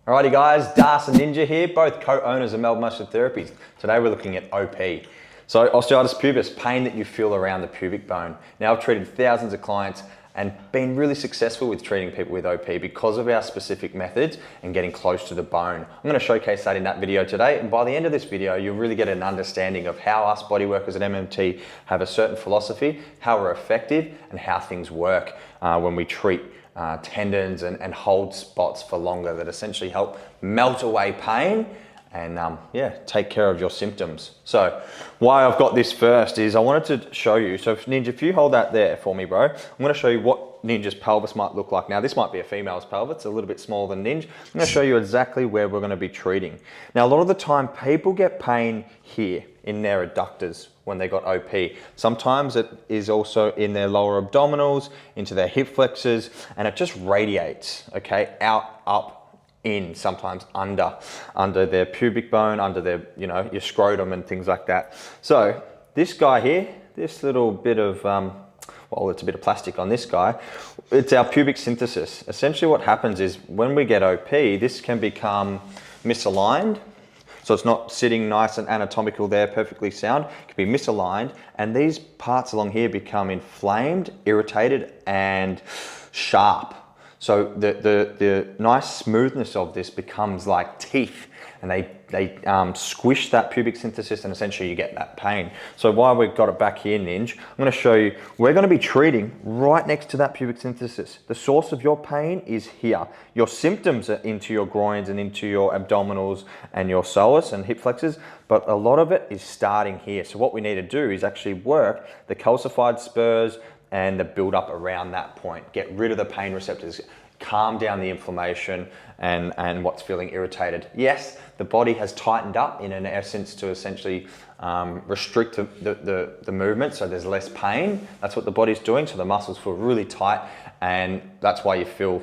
Alrighty guys, Darcy and Ninja here, both co-owners of Melbourne Muscular Therapies. Today we're looking at OP. So osteitis pubis, pain that you feel around the pubic bone. Now I've treated thousands of clients and been really successful with treating people with OP because of our specific methods and getting close to the bone. I'm going to showcase that in that video today, and by the end of this video you'll really get an understanding of how us bodyworkers at MMT have a certain philosophy, how we're effective and how things work when we treat tendons and hold spots for longer that essentially help melt away pain and take care of your symptoms. So why I've got this first is I wanted to show you, so Ninja, if you hold that there for me, bro, I'm going to show you what Ninja's pelvis might look like. Now this might be a female's pelvis, it's a little bit smaller than Ninja. I'm going to show you exactly where we're going to be treating. Now a lot of the time people get pain here in their adductors when they got OP. Sometimes it is also in their lower abdominals, into their hip flexors, and it just radiates, okay, out, up, in, sometimes under their pubic bone, under their, your scrotum and things like that. So this guy here, this little bit of, well, it's a bit of plastic on this guy. It's our pubic synthesis. Essentially what happens is when we get OP, this can become misaligned. So it's not sitting nice and anatomical there, perfectly sound. It can be misaligned, and these parts along here become inflamed, irritated, and sharp. So the nice smoothness of this becomes like teeth, and they squish that pubic synthesis, and essentially you get that pain. So while we've got it back here, Ninja, I'm going to show you, we're going to be treating right next to that pubic synthesis. The source of your pain is here. Your symptoms are into your groins and into your abdominals and your psoas and hip flexors, but a lot of it is starting here. So what we need to do is actually work the calcified spurs and the build up around that point. Get rid of the pain receptors, calm down the inflammation and what's feeling irritated. Yes, the body has tightened up in an essence to essentially restrict the movement, so there's less pain. That's what the body's doing, so the muscles feel really tight, and that's why you feel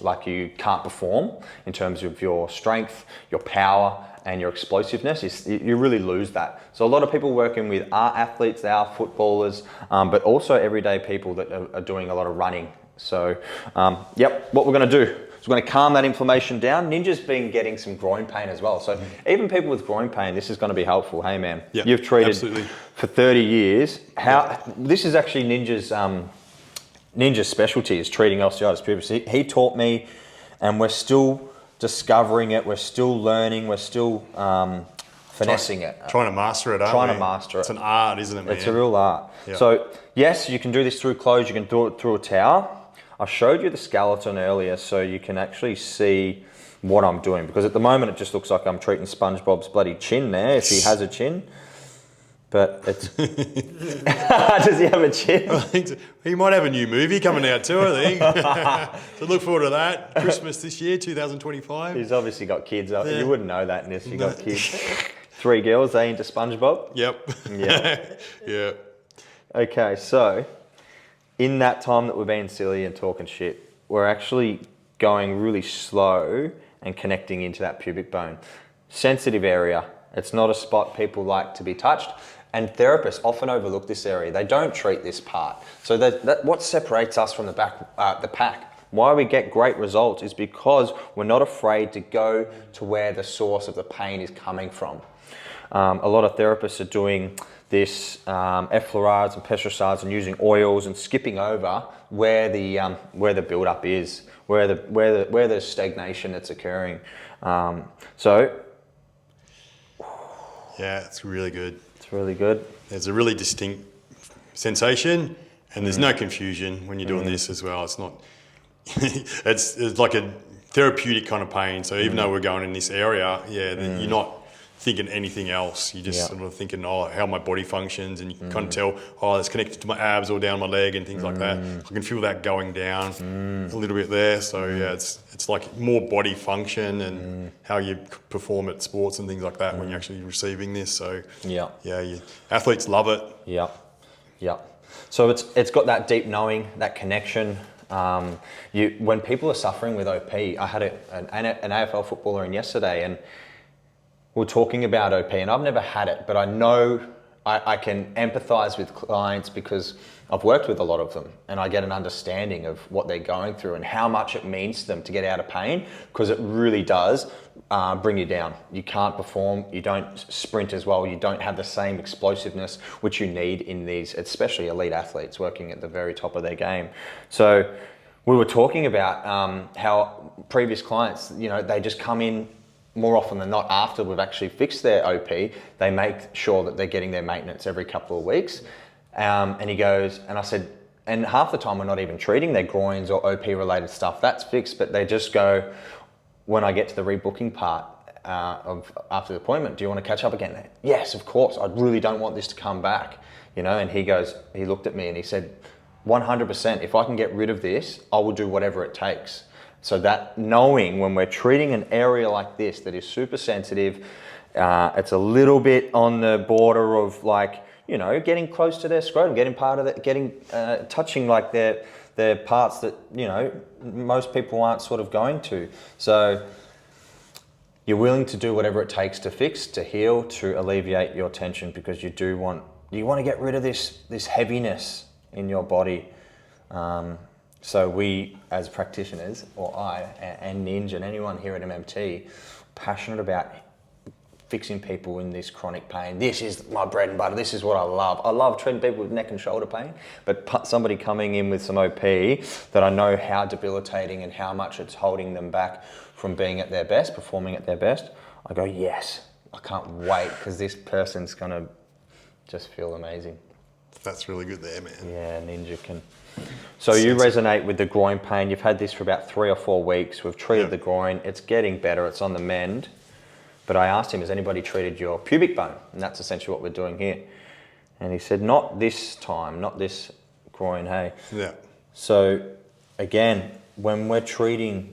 like you can't perform in terms of your strength, your power, and your explosiveness. You really lose that. So a lot of people working with are athletes, they are footballers, but also everyday people that are doing a lot of running. So, what we're gonna do is we're gonna calm that inflammation down. Ninja's been getting some groin pain as well. So even people with groin pain, this is gonna be helpful. Hey man, you've treated absolutely for 30 years. This is actually Ninja's specialty is treating osteitis pubis. He taught me, and we're still discovering it, we're still learning, we're still finessing it. Trying to master it, Trying to master it. It's an art, isn't it, man? It's a real art. Yeah. So yes, you can do this through clothes, you can do it through a towel. I showed you the skeleton earlier so you can actually see what I'm doing, because at the moment it just looks like I'm treating SpongeBob's bloody chin there, if he has a chin. But it's... Does he have a chin? I think so. He might have a new movie coming out too, I think. So look forward to that. Christmas this year, 2025. He's obviously got kids. Yeah. You wouldn't know that unless you got kids. 3 girls, they into SpongeBob? Yep. Yeah. Yeah. Okay, so in that time that we're being silly and talking shit, we're actually going really slow and connecting into that pubic bone. Sensitive area. It's not a spot people like to be touched. And therapists often overlook this area. They don't treat this part. So what separates us from the pack, why we get great results, is because we're not afraid to go to where the source of the pain is coming from. A lot of therapists are doing this effleurades and pesticides and using oils and skipping over where the build-up is, where there's stagnation that's occurring. Yeah, it's really good. It's really good. There's a really distinct sensation, and there's no confusion when you're doing this as well. It's not, it's like a therapeutic kind of pain. So even though we're going in this area, you're not thinking anything else. You're just sort of thinking, how my body functions, and you can kind of tell, it's connected to my abs or down my leg and things like that. I can feel that going down a little bit there. So it's like more body function and how you perform at sports and things like that when you're actually receiving this. So athletes love it. Yeah. So it's got that deep knowing, that connection. When people are suffering with OP, I had an AFL footballer in yesterday, and we're talking about OP, and I've never had it, but I know I can empathize with clients because I've worked with a lot of them and I get an understanding of what they're going through and how much it means to them to get out of pain, because it really does bring you down. You can't perform, you don't sprint as well, you don't have the same explosiveness which you need in these, especially elite athletes working at the very top of their game. So we were talking about how previous clients, you know, they just come in more often than not after we've actually fixed their OP. They make sure that they're getting their maintenance every couple of weeks. And he goes, and I said, and half the time we're not even treating their groins or OP related stuff, that's fixed, but they just go, when I get to the rebooking part of after the appointment, do you want to catch up again? Yes, of course, I really don't want this to come back, you know. And he goes, he looked at me and he said, 100%, if I can get rid of this, I will do whatever it takes. So that knowing when we're treating an area like this that is super sensitive, it's a little bit on the border of like, you know, getting close to their scrotum, getting part of it, getting touching like their parts that, you know, most people aren't sort of going to. So you're willing to do whatever it takes to fix, to heal, to alleviate your tension, because you want to get rid of this heaviness in your body. So we, as practitioners, or I and Ninja and anyone here at MMT, passionate about fixing people in this chronic pain. This is my bread and butter. This is what I love. I love treating people with neck and shoulder pain, but somebody coming in with some OP that I know how debilitating and how much it's holding them back from being at their best, performing at their best, I go, yes, I can't wait, because this person's gonna just feel amazing. That's really good there, man. Yeah, Ninja can. So you resonate with the groin pain. You've had this for about 3 or 4 weeks. We've treated the groin. It's getting better. It's on the mend. But I asked him, has anybody treated your pubic bone? And that's essentially what we're doing here. And he said, not this time, not this groin, hey. Yeah. So again, when we're treating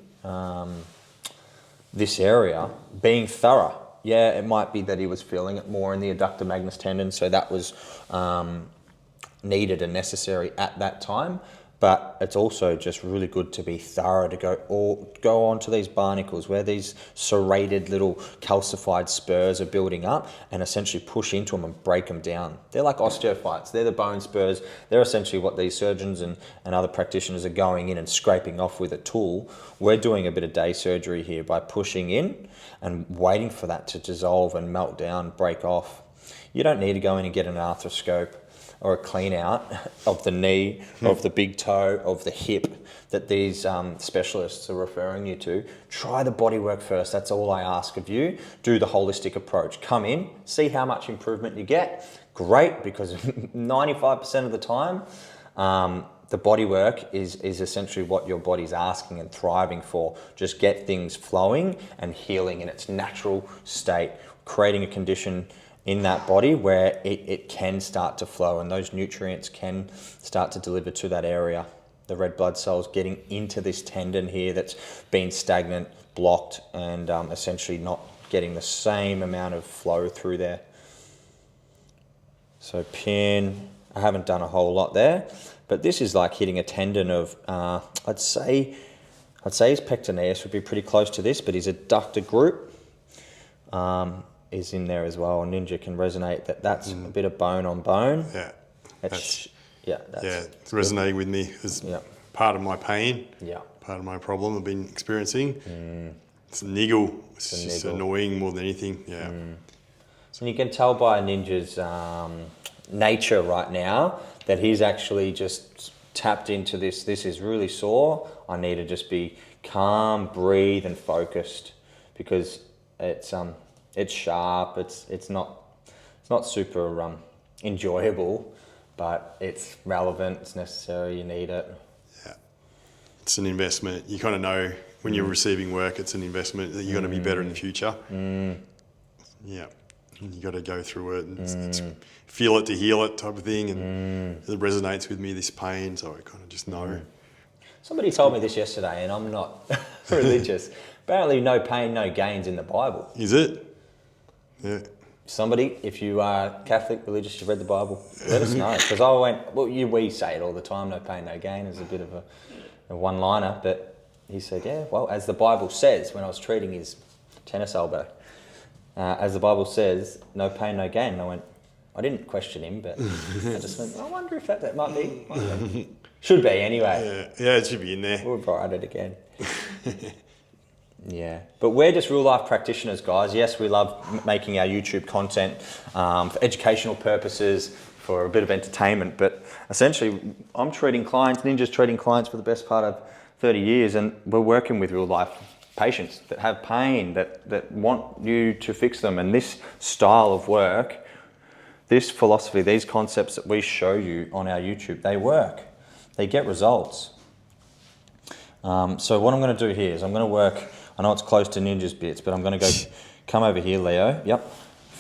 this area, being thorough, yeah, it might be that he was feeling it more in the adductor magnus tendon, so that was needed and necessary at that time. But it's also just really good to be thorough, to go onto these barnacles where these serrated little calcified spurs are building up, and essentially push into them and break them down. They're like osteophytes. They're the bone spurs. They're essentially what these surgeons and other practitioners are going in and scraping off with a tool. We're doing a bit of day surgery here by pushing in and waiting for that to dissolve and melt down, break off. You don't need to go in and get an arthroscope or a clean out of the knee, of the big toe, of the hip that these specialists are referring you to. Try the bodywork first. That's all I ask of you. Do the holistic approach. Come in, see how much improvement you get. Great, because 95% of the time, the bodywork is essentially what your body's asking and thriving for. Just get things flowing and healing in its natural state, creating a condition in that body where it can start to flow and those nutrients can start to deliver to that area. The red blood cells getting into this tendon here that's been stagnant, blocked, and essentially not getting the same amount of flow through there. So pin, I haven't done a whole lot there, but this is like hitting a tendon of, I'd say his pectineus would be pretty close to this, but his adductor group is in there as well. Ninja can resonate that's a bit of bone on bone. Yeah. It's resonating with me as part of my pain. Yeah. Part of my problem I've been experiencing. It's a niggle. It's just annoying more than anything. Yeah. And you can tell by Ninja's nature right now that he's actually just tapped into this. This is really sore. I need to just be calm, breathe, and focused, because it's sharp. It's not super enjoyable, but it's relevant. It's necessary. You need it. Yeah, it's an investment. You kind of know when you're receiving work, it's an invesment that you're going to be better in the future. Yeah, you got to go through it. And it's feel it to heal it type of thing, and it resonates with me, this pain. So I kind of just know. Somebody told me this yesterday, and I'm not religious. Apparently, no pain, no gains in the Bible. Is it? Yeah. Somebody, if you are Catholic, religious, you've read the Bible, let us know. Because I went, we say it all the time, no pain, no gain, is a bit of a one-liner. But he said, yeah, well, as the Bible says, when I was treating his tennis elbow, as the Bible says, no pain, no gain. And I went, I didn't question him, but I just went, I wonder if that might be. Might be. Should be anyway. Yeah, it should be in there. We'll write it again. Yeah, but we're just real life practitioners, guys. Yes, we love making our YouTube content for educational purposes, for a bit of entertainment, but essentially I'm treating clients, Ninja's treating clients for the best part of 30 years, and we're working with real life patients that have pain, that want you to fix them. And this style of work, this philosophy, these concepts that we show you on our YouTube, they work. They get results. So what I'm going to do here is I'm going to work, I know it's close to Ninja's bits, but I'm going to come over here, Leo. Yep,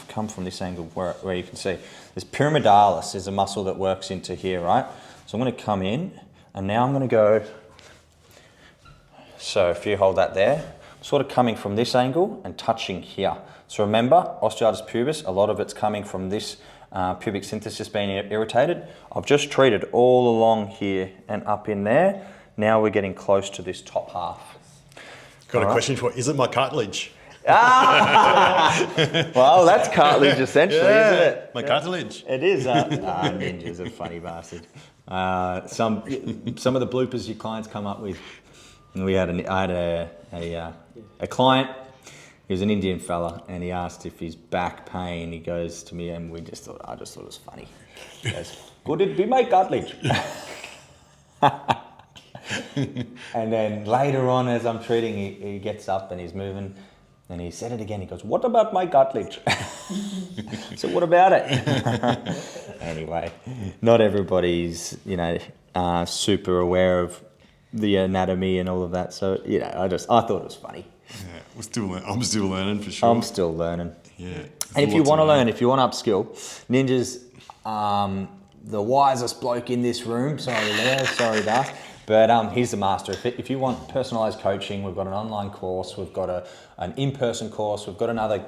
come from this angle where you can see. This pyramidalis is a muscle that works into here, right? So I'm going to come in, and now I'm going to go, so if you hold that there, I'm sort of coming from this angle and touching here. So remember, osteitis pubis, a lot of it's coming from this pubic symphysis being irritated. I've just treated all along here and up in there. Now we're getting close to this top half. Got a question for you. Is it my cartilage? Well, that's cartilage essentially, isn't it? My cartilage. It is. Ninja's a funny bastard. Some of the bloopers your clients come up with. I had a client. He was an Indian fella, and he asked if his back pain. He goes to me, and I just thought it was funny. He goes, "Could it be my cartilage?" And then later on, as I'm treating, he gets up and he's moving, and he said it again. He goes, "What about my cartilage?" So what about it? Anyway, not everybody's super aware of the anatomy and all of that. So I thought it was funny. Yeah, I'm still learning for sure. I'm still learning. Yeah. And if you want to learn, if you want to upskill, Ninja's the wisest bloke in this room. Sorry, Leo. Sorry, Darcy. But he's the master. If you want personalised coaching, we've got an online course. We've got an in-person course. We've got another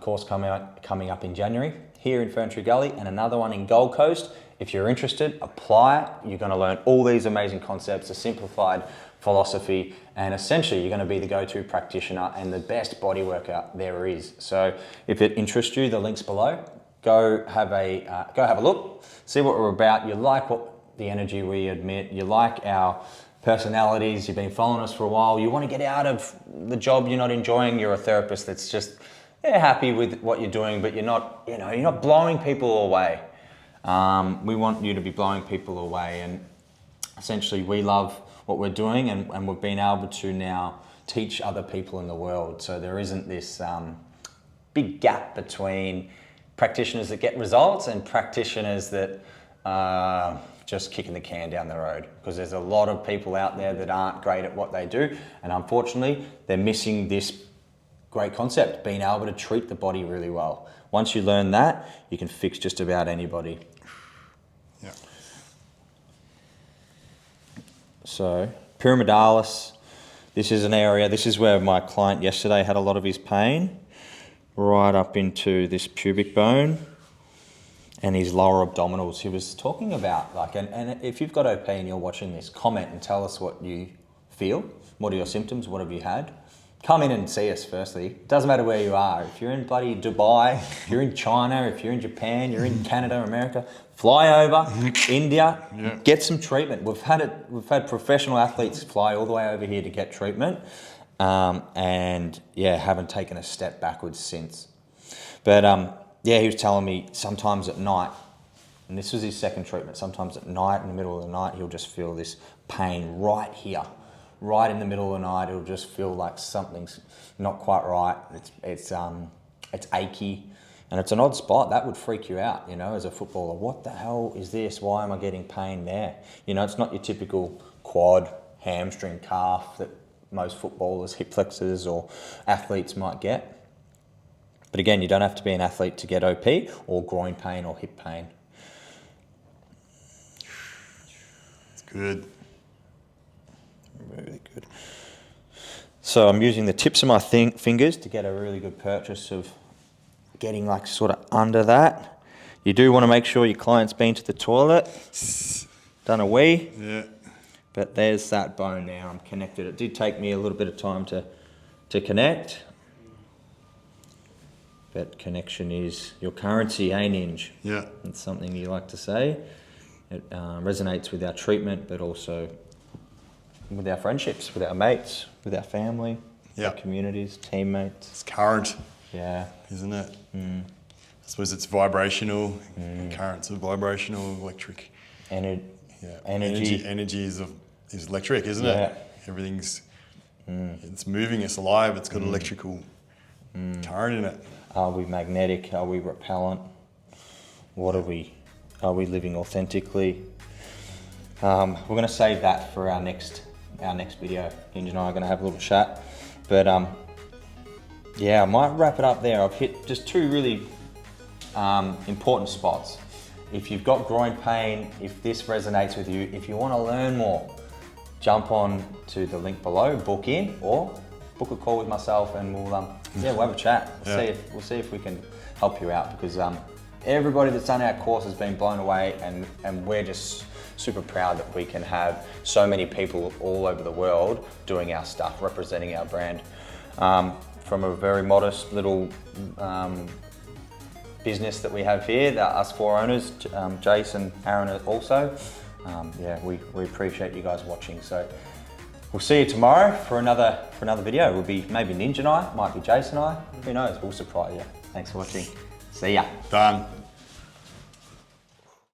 course coming up in January here in Ferntree, Gully, and another one in Gold Coast. If you're interested, apply. You're going to learn all these amazing concepts, a simplified philosophy, and essentially you're going to be the go-to practitioner and the best bodyworker there is. So if it interests you, the link's below. Go have a look, see what we're about. You like the energy we admit, you like our personalities, you've been following us for a while, you want to get out of the job you're not enjoying, you're a therapist that's just happy with what you're doing, but you're not blowing people away. We want you to be blowing people away, and essentially we love what we're doing, and we've been able to now teach other people in the world. So there isn't this big gap between practitioners that get results and practitioners that just kicking the can down the road, because there's a lot of people out there that aren't great at what they do, and unfortunately they're missing this great concept, being able to treat the body really well. Once you learn that, you can fix just about anybody. Yeah. So pyramidalis, this is an area, this is where my client yesterday had a lot of his pain, right up into this pubic bone and his lower abdominals. He was talking about, and if you've got OP and you're watching this, comment and tell us what you feel. What are your symptoms? What have you had? Come in and see us firstly. Doesn't matter where you are. If you're in bloody Dubai, if you're in China, if you're in Japan, you're in Canada, America, fly over, India, get some treatment. We've had professional athletes fly all the way over here to get treatment, and haven't taken a step backwards since. But he was telling me sometimes at night, and this was his second treatment, sometimes at night, in the middle of the night, he'll just feel this pain right here. Right in the middle of the night, it'll just feel like something's not quite right. It's achy, and it's an odd spot. That would freak you out, as a footballer. What the hell is this? Why am I getting pain there? It's not your typical quad, hamstring, calf that most footballers, hip flexors or athletes might get. But again, you don't have to be an athlete to get OP or groin pain or hip pain. It's good. Really good. So I'm using the tips of my fingers to get a really good purchase of getting sort of under that. You do want to make sure your client's been to the toilet, done a wee. Yeah. But there's that bone now. I'm connected. It did take me a little bit of time to connect. but connection is your currency, eh, Ninj? Yeah. It's something you like to say. It resonates with our treatment, but also with our friendships, with our mates, with our family, Yeah. our communities, teammates. It's current, Yeah. isn't it? I suppose it's vibrational. Currents are vibrational, electric. Energy. Energy is electric, isn't Yeah. it? Everything's it's moving, it's alive, it's got electrical current in it. Are we magnetic? Are we repellent? What are we? Are we living authentically? We're going to save that for our next video. Ninja and I are going to have a little chat. But yeah, I might wrap it up there. I've hit just two really important spots. If you've got groin pain, if this resonates with you, if you want to learn more, jump on to the link below, book in, or book a call with myself, and we'll have a chat. We'll see if we can help you out, because everybody that's done our course has been blown away, and we're just super proud that we can have so many people all over the world doing our stuff, representing our brand. From a very modest little business that we have here, us four owners, Jason, Aaron also. We appreciate you guys watching. So we'll see you tomorrow for another video. It will be maybe Ninja and I, might be Jason and I, who knows, we'll surprise you. Thanks for watching. See ya. Done.